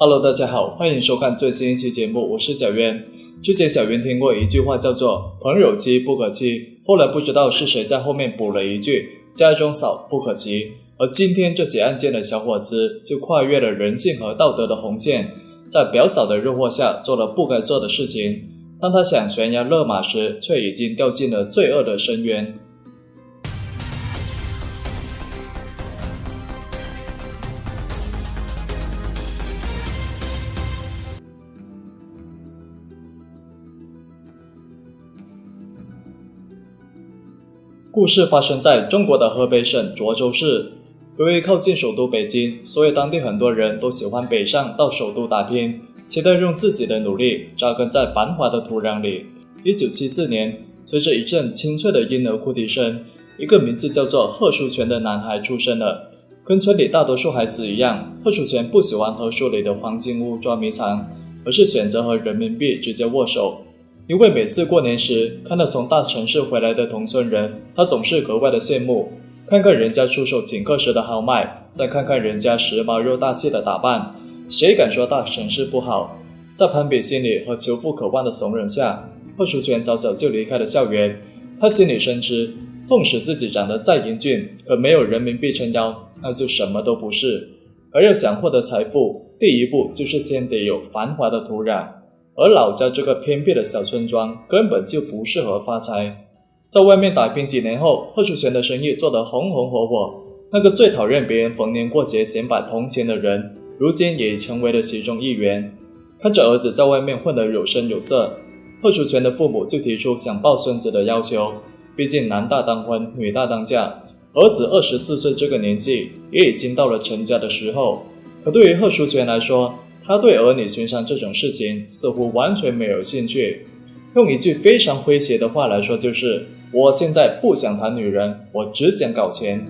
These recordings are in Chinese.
Hello， 大家好，欢迎收看最新一期节目，我是小渊。之前小渊听过一句话叫做朋友妻不可欺，后来不知道是谁在后面补了一句家中嫂不可欺。而今天这起案件的小伙子就跨越了人性和道德的红线，在表嫂的诱惑下做了不该做的事情。当他想悬崖勒马时，却已经掉进了罪恶的深渊。故事发生在中国的河北省涿州市。由于靠近首都北京，所以当地很多人都喜欢北上到首都打拼，期待用自己的努力扎根在繁华的土壤里。1974年，随着一阵清脆的婴儿哭啼声，一个名字叫做贺书全的男孩出生了。跟村里大多数孩子一样，贺书全不喜欢和书里的黄金屋捉迷藏，而是选择和人民币直接握手。因为每次过年时看到从大城市回来的同村人，他总是格外的羡慕，看看人家出手请客时的豪迈，再看看人家时髦又大气的打扮，谁敢说大城市不好？在攀比心理和求富渴望的怂人下，贺书全早早就离开了校园。他心里深知，纵使自己长得再英俊，可没有人民币撑腰，那就什么都不是。而要想获得财富，第一步就是先得有繁华的土壤。而老家这个偏僻的小村庄根本就不适合发财。在外面打拼几年后，贺书全的生意做得红红火火。那个最讨厌别人逢年过节显摆铜钱的人，如今也成为了其中一员。看着儿子在外面混得有声有色，贺书全的父母就提出想抱孙子的要求。毕竟男大当婚，女大当嫁，儿子24岁这个年纪也已经到了成家的时候。可对于贺书全来说，他对儿女情长这种事情似乎完全没有兴趣。用一句非常诙谐的话来说，就是我现在不想谈女人，我只想搞钱。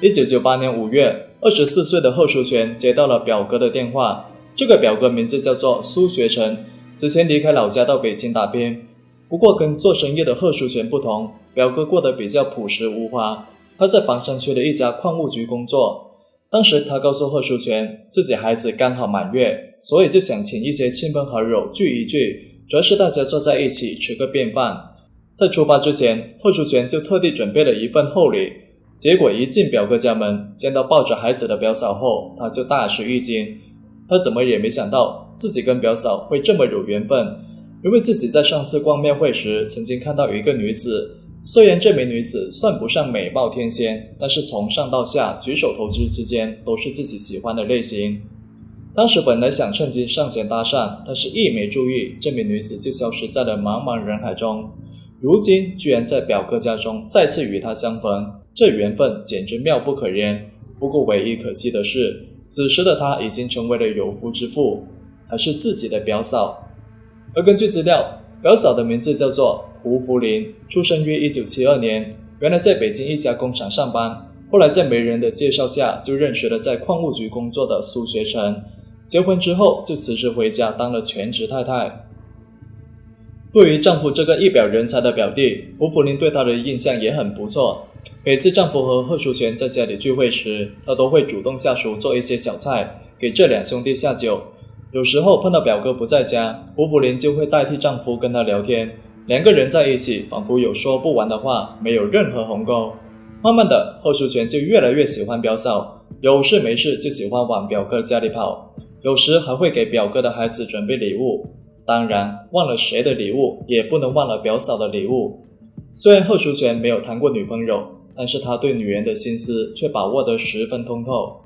1998年5月，24岁的贺书全接到了表哥的电话。这个表哥名字叫做苏学成，此前离开老家到北京打拼。不过跟做生意的贺书全不同，表哥过得比较朴实无华。他在房山区的一家矿务局工作。当时他告诉贺书全，自己孩子刚好满月，所以就想请一些亲朋好友聚一聚，主要是大家坐在一起吃个便饭。在出发之前，贺书全就特地准备了一份厚礼。结果一进表哥家门，见到抱着孩子的表嫂后，他就大吃一惊。他怎么也没想到自己跟表嫂会这么有缘分，因为自己在上次逛庙会时曾经看到一个女子。虽然这名女子算不上美貌天仙，但是从上到下举手投足之间都是自己喜欢的类型。当时本来想趁机上前搭讪，但是一没注意，这名女子就消失在了茫茫人海中。如今居然在表哥家中再次与她相逢，这缘分简直妙不可言。不过唯一可惜的是，此时的她已经成为了有夫之妇，还是自己的表嫂。而根据资料，表嫂的名字叫做胡福林，出生于1972年，原来在北京一家工厂上班，后来在媒人的介绍下就认识了在矿务局工作的苏学成。结婚之后就辞职回家当了全职太太。对于丈夫这个一表人才的表弟，胡福林对她的印象也很不错。每次丈夫和贺书全在家里聚会时，她都会主动下厨做一些小菜，给这两兄弟下酒。有时候碰到表哥不在家，胡福林就会代替丈夫跟他聊天，两个人在一起仿佛有说不完的话，没有任何鸿沟。慢慢的，贺书全就越来越喜欢表嫂，有事没事就喜欢往表哥家里跑，有时还会给表哥的孩子准备礼物。当然，忘了谁的礼物，也不能忘了表嫂的礼物。虽然贺书全没有谈过女朋友，但是他对女人的心思却把握得十分通透。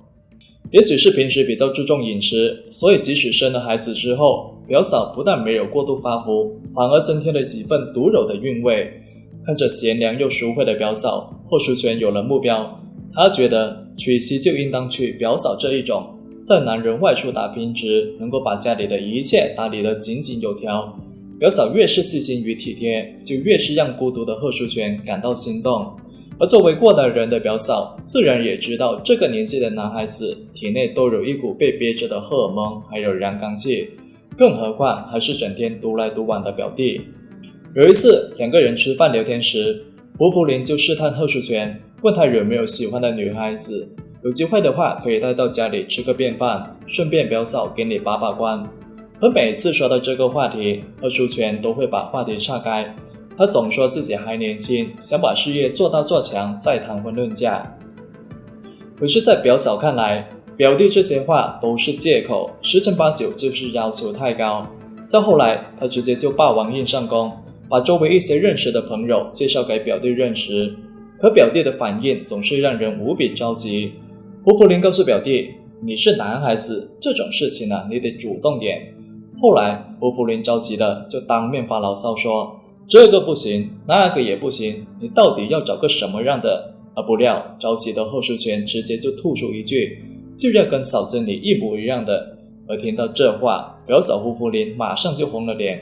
也许是平时比较注重饮食，所以即使生了孩子之后，表嫂不但没有过度发福，反而增添了几分独有的韵味。看着贤良又淑惠的表嫂，贺书全有了目标。他觉得娶妻就应当娶表嫂这一种，在男人外出打拼时能够把家里的一切打理得井井有条。表嫂越是细心与体贴，就越是让孤独的贺书全感到心动。而作为过来人的表嫂，自然也知道这个年纪的男孩子体内都有一股被憋着的荷尔蒙，还有阳刚气，更何况还是整天独来独往的表弟。有一次，两个人吃饭聊天时，胡福林就试探贺书全，问他有没有喜欢的女孩子。有机会的话可以带到家里吃个便饭，顺便表嫂给你把把关。可每次说到这个话题，贺淑全都会把话题岔开。他总说自己还年轻，想把事业做大做强，再谈婚论嫁。可是在表嫂看来，表弟这些话都是借口，十成八九就是要求太高。再后来，他直接就霸王硬上弓，把周围一些认识的朋友介绍给表弟认识。可表弟的反应总是让人无比着急。胡福林告诉表弟，你是男孩子，这种事情你得主动点。后来胡福林着急了，就当面发牢骚说，这个不行，那个也不行，你到底要找个什么样的？不料着急的贺淑全直接就吐出一句，就要跟嫂子你一模一样的。而听到这话，表嫂胡福林马上就红了脸。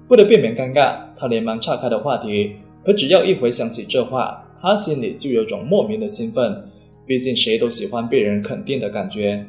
为了避免尴尬，他连忙岔开了话题。可只要一回想起这话，他心里就有种莫名的兴奋，毕竟谁都喜欢被人肯定的感觉。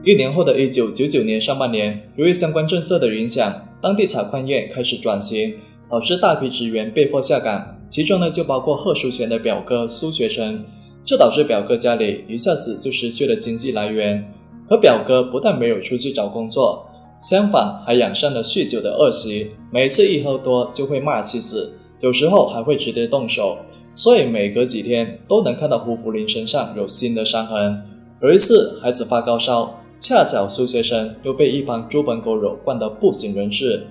1年后的1999年上半年，由于相关政策的影响，当地采矿业开始转型，导致大批职员被迫下岗，其中就包括贺淑全的表哥苏学成。这导致表哥家里一下子就失去了经济来源。可表哥不但没有出去找工作，相反还养上了酗酒的恶习，每次一喝多就会骂妻子，有时候还会直接动手，所以每隔几天都能看到胡福林身上有新的伤痕。有一次孩子发高烧，恰巧苏学生又被一帮猪朋狗友灌得不省人事，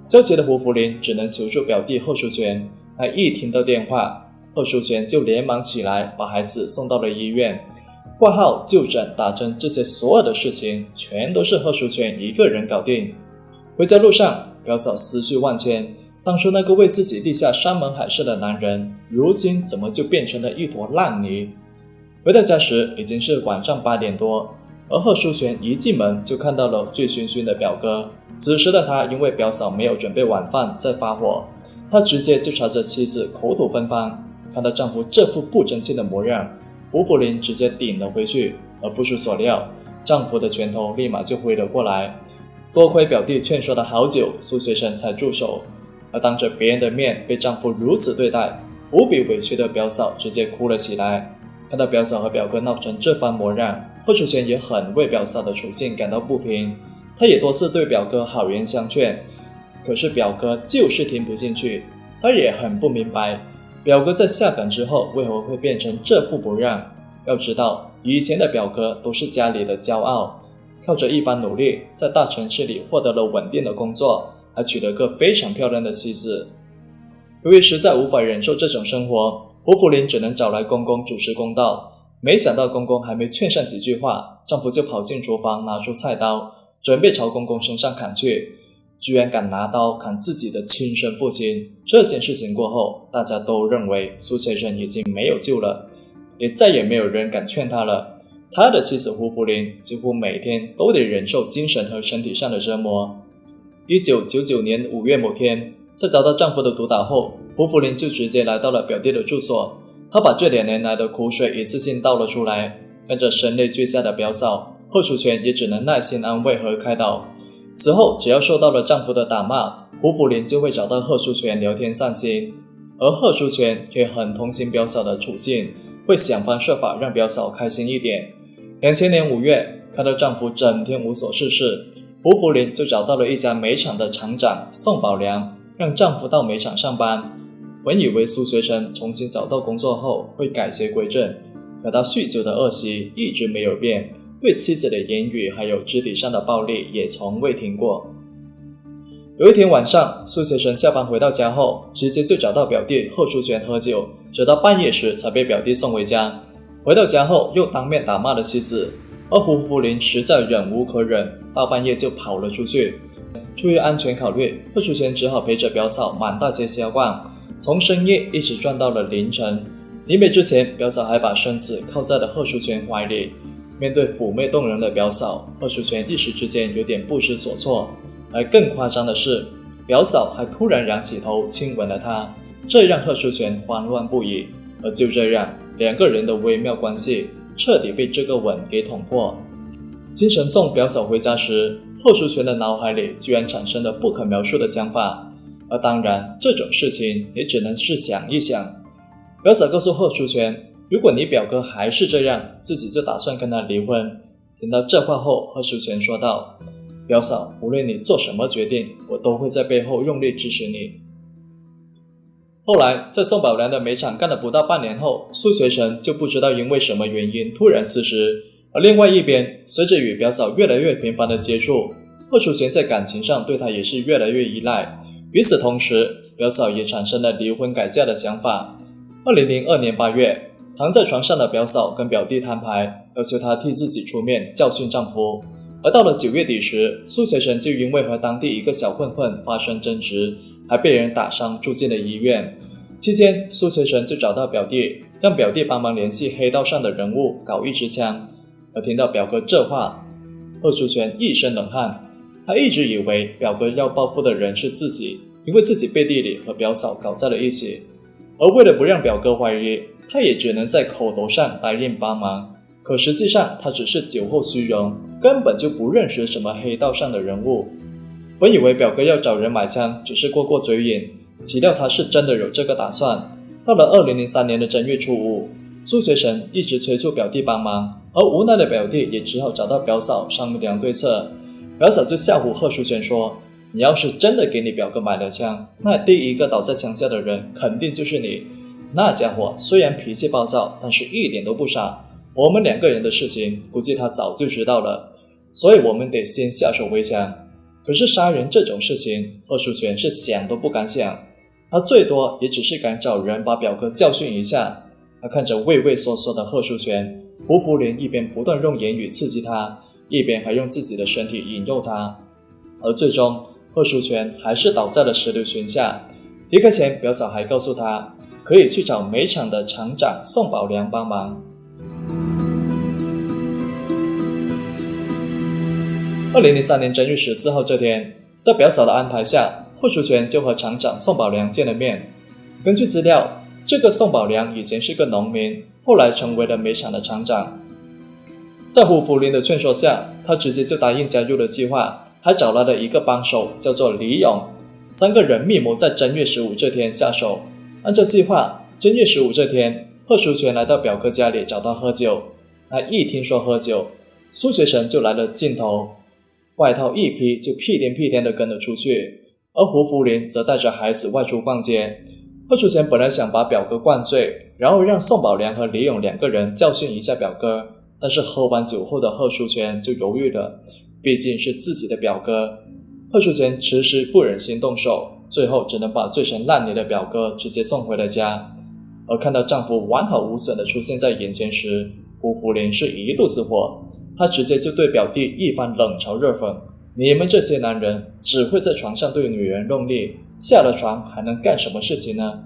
焦急的胡福林只能求助表弟贺淑全。他一听到电话，贺淑全就连忙起来把孩子送到了医院，挂号、就诊、打针，这些所有的事情全都是贺淑全一个人搞定。回家路上，表嫂思绪万千，当初那个为自己立下山盟海誓的男人，如今怎么就变成了一坨烂泥？回到家时已经是晚上8点多，而贺淑全一进门就看到了醉醺醺的表哥。此时的他因为表嫂没有准备晚饭在发火，他直接就朝着妻子口吐芬芳。看到丈夫这副不争气的模样，胡福林直接顶了回去，而不出所料，丈夫的拳头立马就挥了过来。多亏表弟劝说了好久，苏学生才住手。而当着别人的面被丈夫如此对待，无比委屈的表嫂直接哭了起来。看到表嫂和表哥闹成这番模样，贺淑全也很为表嫂的处境感到不平。他也多次对表哥好言相劝，可是表哥就是听不进去。他也很不明白，表哥在下岗之后为何会变成这副模样。要知道，以前的表哥都是家里的骄傲，靠着一番努力，在大城市里获得了稳定的工作，还娶了个非常漂亮的妻子。由于实在无法忍受这种生活，胡福林只能找来公公主持公道。没想到公公还没劝上几句话，丈夫就跑进厨房拿出菜刀，准备朝公公身上砍去，居然敢拿刀砍自己的亲生父亲。这件事情过后，大家都认为苏先生已经没有救了，也再也没有人敢劝他了。他的妻子胡福林几乎每天都得忍受精神和身体上的折磨。1999年5月某天，在遭到丈夫的毒打后，胡福林就直接来到了表弟的住所。他把这2年来的苦水一次性倒了出来，看着声泪俱下的表嫂，贺淑全也只能耐心安慰和开导。此后只要受到了丈夫的打骂，胡福林就会找到贺淑全聊天散心，而贺淑全也很同情表嫂的处境，会想方设法让表嫂开心一点。2000年5月，看到丈夫整天无所事事，胡福林就找到了一家煤厂的厂长宋宝良，让丈夫到煤厂上班。本以为苏学成重新找到工作后会改邪归正，可他酗酒的恶习一直没有变，对妻子的言语还有肢体上的暴力也从未停过。有一天晚上，苏学成下班回到家后，直接就找到表弟贺淑全喝酒，直到半夜时才被表弟送回家。回到家后又当面打骂了妻子，而胡福林实在忍无可忍，大半夜就跑了出去。出于安全考虑，贺淑全只好陪着表嫂满大街瞎逛，从深夜一直转到了凌晨。离别之前，表嫂还把生死靠在了贺淑全怀里。面对妩媚动人的表嫂，贺淑全一时之间有点不知所措。而更夸张的是，表嫂还突然仰起头亲吻了他，这让贺淑全慌乱不已。而就这样，2个人的微妙关系彻底被这个吻给捅破。清晨送表嫂回家时，贺淑全的脑海里居然产生了不可描述的想法。而当然，这种事情也只能是想一想。表嫂告诉贺淑全，如果你表哥还是这样，自己就打算跟他离婚。听到这话后，贺淑全说道，表嫂，无论你做什么决定，我都会在背后用力支持你。后来在宋宝良的煤厂干了不到半年后，苏学成就不知道因为什么原因突然辞职。而另外一边，随着与表嫂越来越频繁的接触，贺淑全在感情上对他也是越来越依赖。与此同时，表嫂也产生了离婚改嫁的想法。2002年8月，躺在床上的表嫂跟表弟摊牌，要求他替自己出面教训丈夫。而到了9月底时，苏学成就因为和当地一个小混混发生争执，还被人打伤住进了医院。期间，苏学成就找到表弟，让表弟帮忙联系黑道上的人物搞一支枪。而听到表哥这话，贺淑全一身冷汗。他一直以为表哥要报复的人是自己，因为自己背地里和表嫂搞在了一起。而为了不让表哥怀疑，他也只能在口头上答应帮忙。可实际上他只是酒后虚荣，根本就不认识什么黑道上的人物。本以为表哥要找人买枪只是过过嘴瘾，岂料他是真的有这个打算。到了2003年的正月初5，苏学成一直催促表弟帮忙，而无奈的表弟也只好找到表嫂商量对策。表嫂就吓唬贺淑全说，你要是真的给你表哥买了枪，那第一个倒在枪下的人肯定就是你。那家伙虽然脾气暴躁，但是一点都不傻，我们2个人的事情估计他早就知道了，所以我们得先下手为强。可是杀人这种事情，贺淑全是想都不敢想，他最多也只是敢找人把表哥教训一下。他看着畏畏缩缩的贺淑全，胡福林一边不断用言语刺激他，一边还用自己的身体引诱他。而最终贺淑全还是倒在了石榴裙下。离开前，表嫂还告诉他可以去找煤厂的厂长宋宝良帮忙。2003年正月14号这天，在表嫂的安排下，贺淑全就和厂长宋宝良见了面。根据资料，这个宋宝良以前是个农民，后来成为了煤厂的厂长。在胡福林的劝说下，他直接就答应加入了计划，还找来了一个帮手，叫做李勇。3个人密谋在正月15这天下手。按照计划，正月15这天，贺淑全来到表哥家里找他喝酒。他一听说喝酒，苏学成就来了劲头，外套一披就屁颠屁颠地跟了出去。而胡福林则带着孩子外出逛街。贺淑全本来想把表哥灌醉，然后让宋宝良和李勇2个人教训一下表哥，但是喝完酒后的贺淑全就犹豫了，毕竟是自己的表哥。贺淑全迟迟不忍心动手，最后只能把醉成烂泥的表哥直接送回了家。而看到丈夫完好无损地出现在眼前时，胡福林是一肚子火，他直接就对表弟一番冷嘲热讽，你们这些男人只会在床上对女人用力，下了床还能干什么事情呢？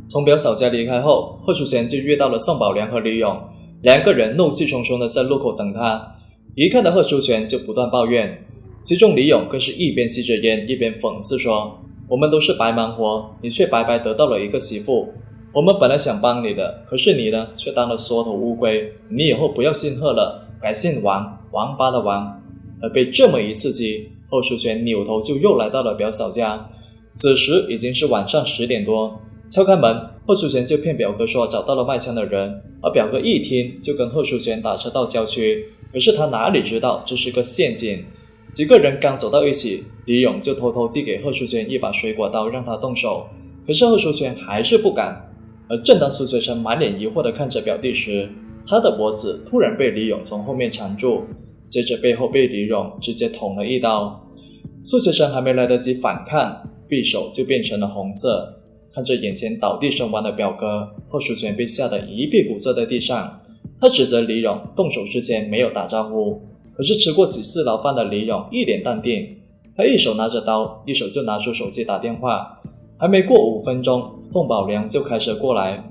从表嫂家离开后，贺淑全就遇到了宋宝良和李勇，2个人怒气冲冲地在路口等他。一看到贺淑全就不断抱怨，其中李勇更是一边吸着烟一边讽刺说，我们都是白忙活，你却白白得到了一个媳妇。我们本来想帮你的，可是你呢，却当了缩头乌龟。你以后不要姓贺了，改姓王，王八的王。而被这么一刺激，贺淑全扭头就又来到了表嫂家。此时已经是晚上10点多，敲开门，贺淑全就骗表哥说找到了卖枪的人，而表哥一听就跟贺淑全打车到郊区。可是他哪里知道这是个陷阱。几个人刚走到一起，李勇就偷偷递给贺淑全一把水果刀让他动手，可是贺淑全还是不敢。而正当苏学成满脸疑惑地看着表弟时，他的脖子突然被李勇从后面缠住，接着背后被李勇直接捅了一刀。苏学成还没来得及反抗，匕首就变成了红色。看着眼前倒地身亡的表哥，贺淑全被吓得一屁股坐在地上。他指责李勇动手之前没有打招呼，可是吃过几次牢饭的李勇一脸淡定，他一手拿着刀，一手就拿出手机打电话。还没过5分钟，宋宝良就开车过来。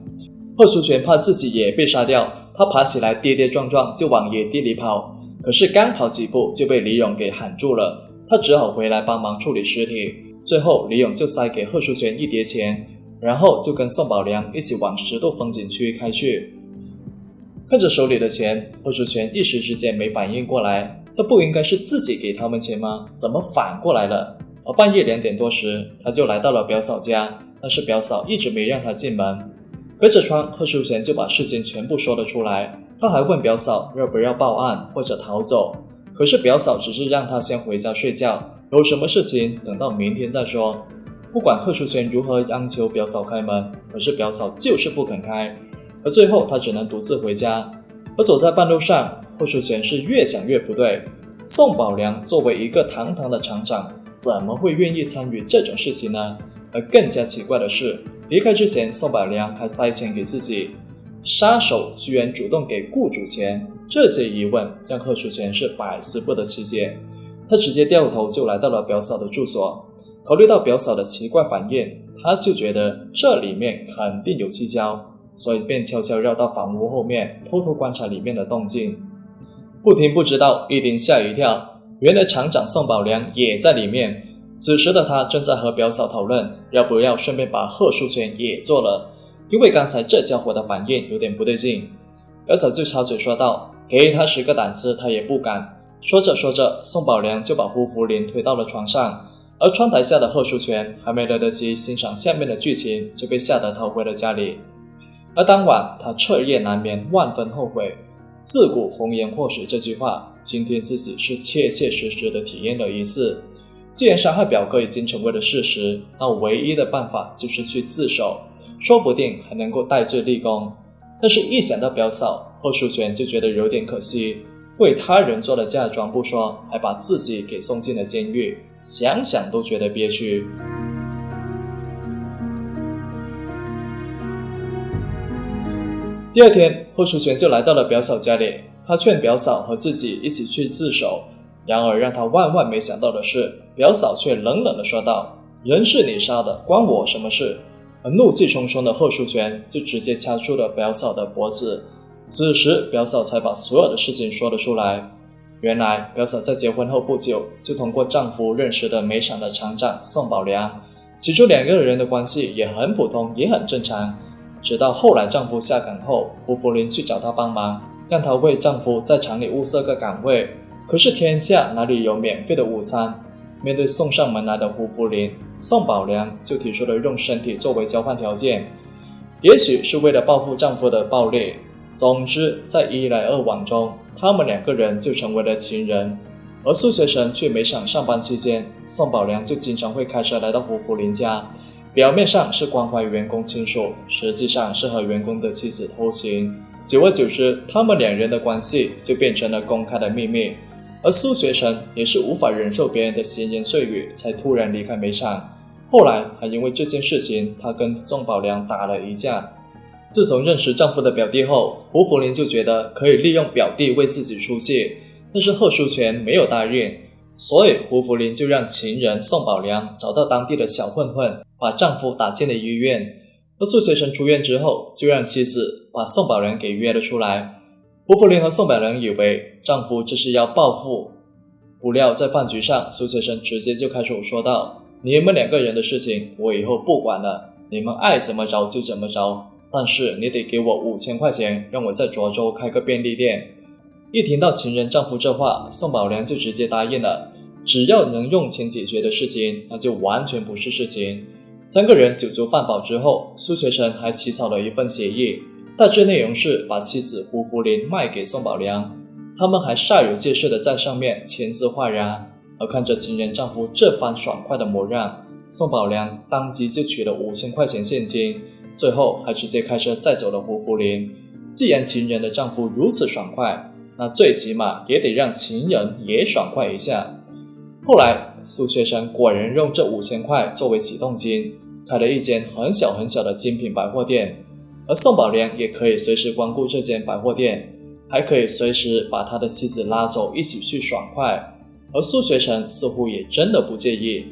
贺淑全怕自己也被杀掉，他爬起来跌跌撞撞就往野地里跑，可是刚跑几步就被李勇给喊住了，他只好回来帮忙处理尸体。最后李勇就塞给贺淑全一叠钱，然后就跟宋宝良一起往10渡风景区开去。看着手里的钱，贺淑全一时之间没反应过来，这不应该是自己给他们钱吗？怎么反过来了？而半夜2点多时，他就来到了表嫂家，但是表嫂一直没让他进门。隔着窗，贺淑全就把事情全部说了出来。他还问表嫂要不要报案或者逃走，可是表嫂只是让他先回家睡觉，有什么事情等到明天再说。不管贺淑全如何央求表嫂开门，可是表嫂就是不肯开，而最后他只能独自回家。而走在半路上，贺淑全是越想越不对，宋宝良作为一个堂堂的厂长，怎么会愿意参与这种事情呢？而更加奇怪的是，离开之前宋宝良还塞钱给自己，杀手居然主动给雇主钱，这些疑问让贺淑全是百思不得其解。他直接掉头就来到了表嫂的住所，考虑到表嫂的奇怪反应，他就觉得这里面肯定有蹊跷，所以便悄悄绕到房屋后面，偷偷观察里面的动静。不听不知道，一听吓一跳，原来厂长宋宝良也在里面。此时的他正在和表嫂讨论要不要顺便把贺淑全也做了，因为刚才这家伙的反应有点不对劲。表嫂就插嘴说道，给他10个胆子他也不敢。说着说着，宋宝良就把胡福林推到了床上，而窗台下的贺淑全还没来得及欣赏下面的剧情，就被吓得逃回了家里。而当晚他彻夜难眠，万分后悔，自古红颜祸水这句话，今天自己是切切实实的体验了一次。既然杀害表哥已经成为了事实，那唯一的办法就是去自首，说不定还能够戴罪立功。但是一想到表嫂，贺淑全就觉得有点可惜，为他人做了嫁妆不说，还把自己给送进了监狱，想想都觉得憋屈。第二天，贺淑全就来到了表嫂家里，他劝表嫂和自己一起去自首。然而让他万万没想到的是，表嫂却冷冷地说道，人是你杀的，关我什么事？而怒气冲冲的贺淑全就直接掐住了表嫂的脖子。此时表嫂才把所有的事情说了出来。原来表嫂在结婚后不久就通过丈夫认识的煤厂的厂长宋宝良，起初2个人的关系也很普通，也很正常。直到后来丈夫下岗后，胡福林去找她帮忙，让她为丈夫在厂里物色个岗位。可是天下哪里有免费的午餐？面对送上门来的胡福林，宋宝良就提出了用身体作为交换条件，也许是为了报复丈夫的暴力。总之，在一来二往中，他们2个人就成为了情人。而苏学成去煤厂上班期间，宋宝良就经常会开车来到胡福林家，表面上是关怀员工亲属，实际上是和员工的妻子偷情。久而久之，他们2人的关系就变成了公开的秘密。而苏学成也是无法忍受别人的闲言碎语，才突然离开煤厂。后来还因为这件事情，他跟宋宝良打了一架。自从认识丈夫的表弟后，胡福林就觉得可以利用表弟为自己出气，但是贺淑全没有答应，所以胡福林就让情人宋宝良找到当地的小混混，把丈夫打进了医院。而苏学成出院之后，就让妻子把宋宝良给约了出来。胡福林和宋宝良以为丈夫这是要报复，不料在饭局上，苏学成直接就开口说道，你们2个人的事情我以后不管了，你们爱怎么着就怎么着，但是你得给我5000块钱，让我在涿州开个便利店。一听到情人丈夫这话，宋宝良就直接答应了，只要能用钱解决的事情，那就完全不是事情。3个人酒足饭饱之后，苏学成还起草了一份协议，大致内容是把妻子胡福林卖给宋宝良，他们还煞有介事的在上面签字画押。而看着情人丈夫这番爽快的模样，宋宝良当即就取了5000块钱现金，最后还直接开车载走了胡福林。既然情人的丈夫如此爽快，那最起码也得让情人也爽快一下。后来苏学成果然用这5000块作为启动金，开了一间很小很小的精品百货店，而宋宝良也可以随时光顾这间百货店，还可以随时把他的妻子拉走一起去爽快。而苏学成似乎也真的不介意。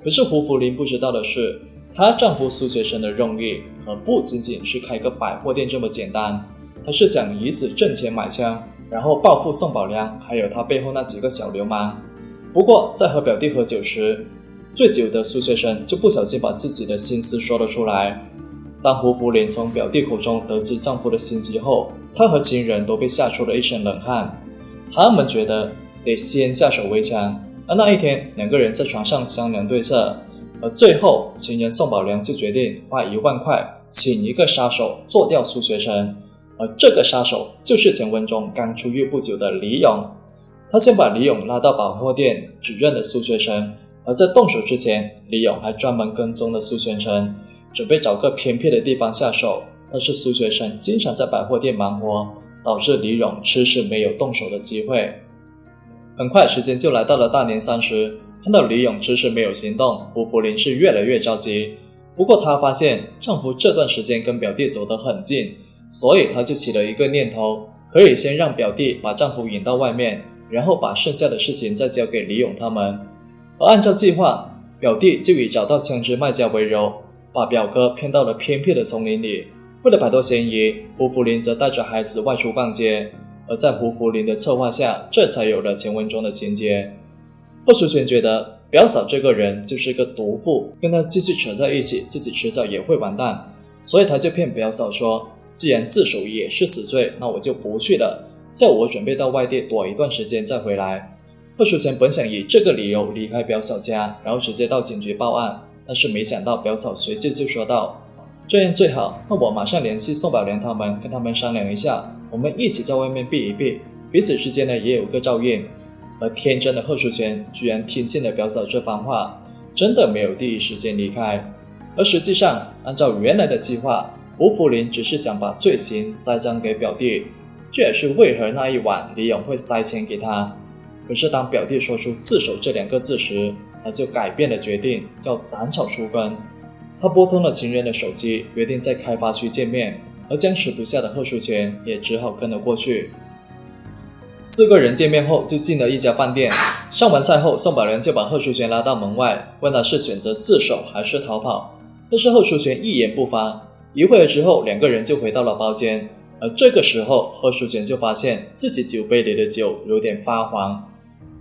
可是胡福林不知道的是，她丈夫苏学成的用意可不仅仅是开个百货店这么简单，他是想以此挣钱买枪，然后报复宋宝良还有他背后那几个小流氓。不过在和表弟喝酒时，醉酒的苏学成就不小心把自己的心思说了出来。当胡福林从表弟口中得知丈夫的心机后，她和情人都被吓出了一身冷汗。他们觉得得先下手为强，而那一天2个人在床上商量对策，而最后情人宋宝良就决定花1万块请一个杀手做掉苏学成，而这个杀手就是前文中刚出狱不久的李勇。他先把李勇拉到百货店指认了苏学成，而在动手之前，李勇还专门跟踪了苏学成，准备找个偏僻的地方下手。但是苏学成经常在百货店忙活，导致李勇迟迟没有动手的机会。很快时间就来到了大年30，看到李勇迟迟没有行动，胡福林是越来越着急。不过她发现丈夫这段时间跟表弟走得很近，所以她就起了一个念头，可以先让表弟把丈夫引到外面，然后把剩下的事情再交给李勇他们。而按照计划，表弟就以找到枪支卖家为由，把表哥骗到了偏僻的丛林里。为了摆脱嫌疑，胡福林则带着孩子外出逛街，而在胡福林的策划下，这才有了前文中的情节。贺淑全觉得表嫂这个人就是个毒妇，跟他继续扯在一起，自己迟早也会完蛋，所以他就骗表嫂说，既然自首也是死罪，那我就不去了，下午我准备到外地躲一段时间再回来。贺淑全本想以这个理由离开表嫂家，然后直接到警局报案，但是没想到表嫂随即就说道，这样最好，那我马上联系宋宝良他们，跟他们商量一下，我们一起在外面避一避，彼此之间呢也有个照应。而天真的贺淑全居然听信了表嫂这番话，真的没有第一时间离开。而实际上，按照原来的计划，胡福林只是想把罪行栽赃给表弟，这也是为何那一晚李勇会塞钱给他。可是当表弟说出自首这2个字时，他就改变了决定，要斩草除根。他拨通了情人的手机，约定在开发区见面，而僵持不下的贺淑全也只好跟了过去。4个人见面后就进了一家饭店，上完菜后，宋宝良就把贺淑全拉到门外，问他是选择自首还是逃跑，但是贺淑全一言不发。一会儿之后，2个人就回到了包间，而这个时候贺淑全就发现自己酒杯里的酒有点发黄，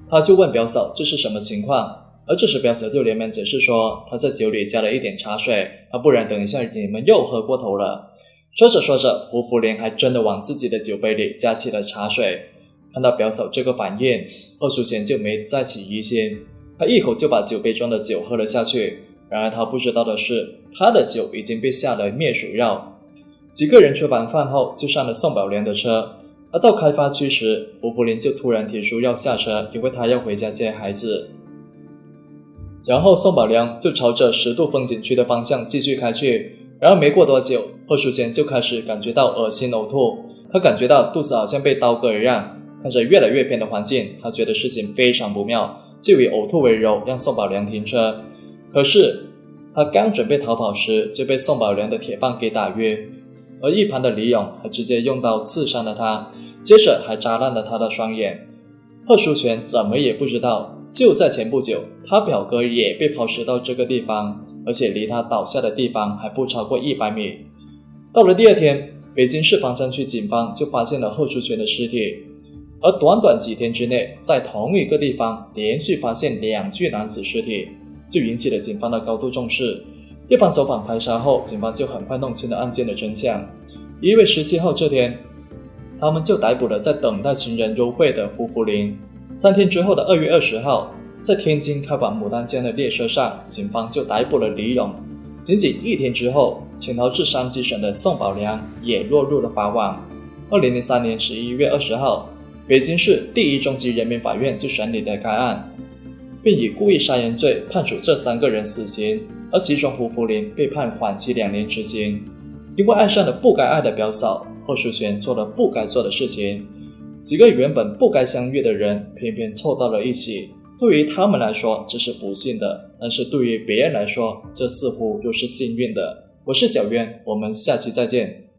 他就问表嫂这是什么情况，而这时表嫂就连忙解释说，他在酒里加了一点茶水，不然等一下你们又喝过头了。说着说着，胡福林还真的往自己的酒杯里加起了茶水。看到表嫂这个反应，贺淑全就没再起疑心，他一口就把酒杯中的酒喝了下去。然而他不知道的是，他的酒已经被下了灭鼠药。几个人吃完饭后就上了宋宝良的车，而到开发区时，胡福林就突然提出要下车，因为他要回家接孩子。然后宋宝良就朝着10度风景区的方向继续开去。然而没过多久，贺淑全就开始感觉到恶心呕吐，他感觉到肚子好像被刀割一样。看着越来越偏的环境，他觉得事情非常不妙，就以呕吐为由让宋宝良停车。可是他刚准备逃跑时，就被宋宝良的铁棒给打晕，而一旁的李勇还直接用刀刺伤了他，接着还扎烂了他的双眼。贺淑全怎么也不知道，就在前不久，他表哥也被抛尸到这个地方，而且离他倒下的地方还不超过100米。到了第2天，北京市房山区警方就发现了贺淑全的尸体，而短短几天之内，在同一个地方连续发现2具男子尸体，就引起了警方的高度重视。一番走访排查后，警方就很快弄清了案件的真相。1月17号这天，他们就逮捕了在等待情人幽会的胡福林。3天之后的2月20号，在天津开往牡丹江的列车上，警方就逮捕了李勇。仅仅1天之后，潜逃至山西省的宋宝良也落入了法网。2003年11月20号，北京市第1中级人民法院就审理了该案，并以故意杀人罪判处这3个人死刑，而其中胡福林被判缓期2年执行。因为爱上了不该爱的表嫂，贺淑全做了不该做的事情。几个原本不该相遇的人偏偏凑到了一起，对于他们来说这是不幸的，但是对于别人来说，这似乎又是幸运的。我是小渊，我们下期再见。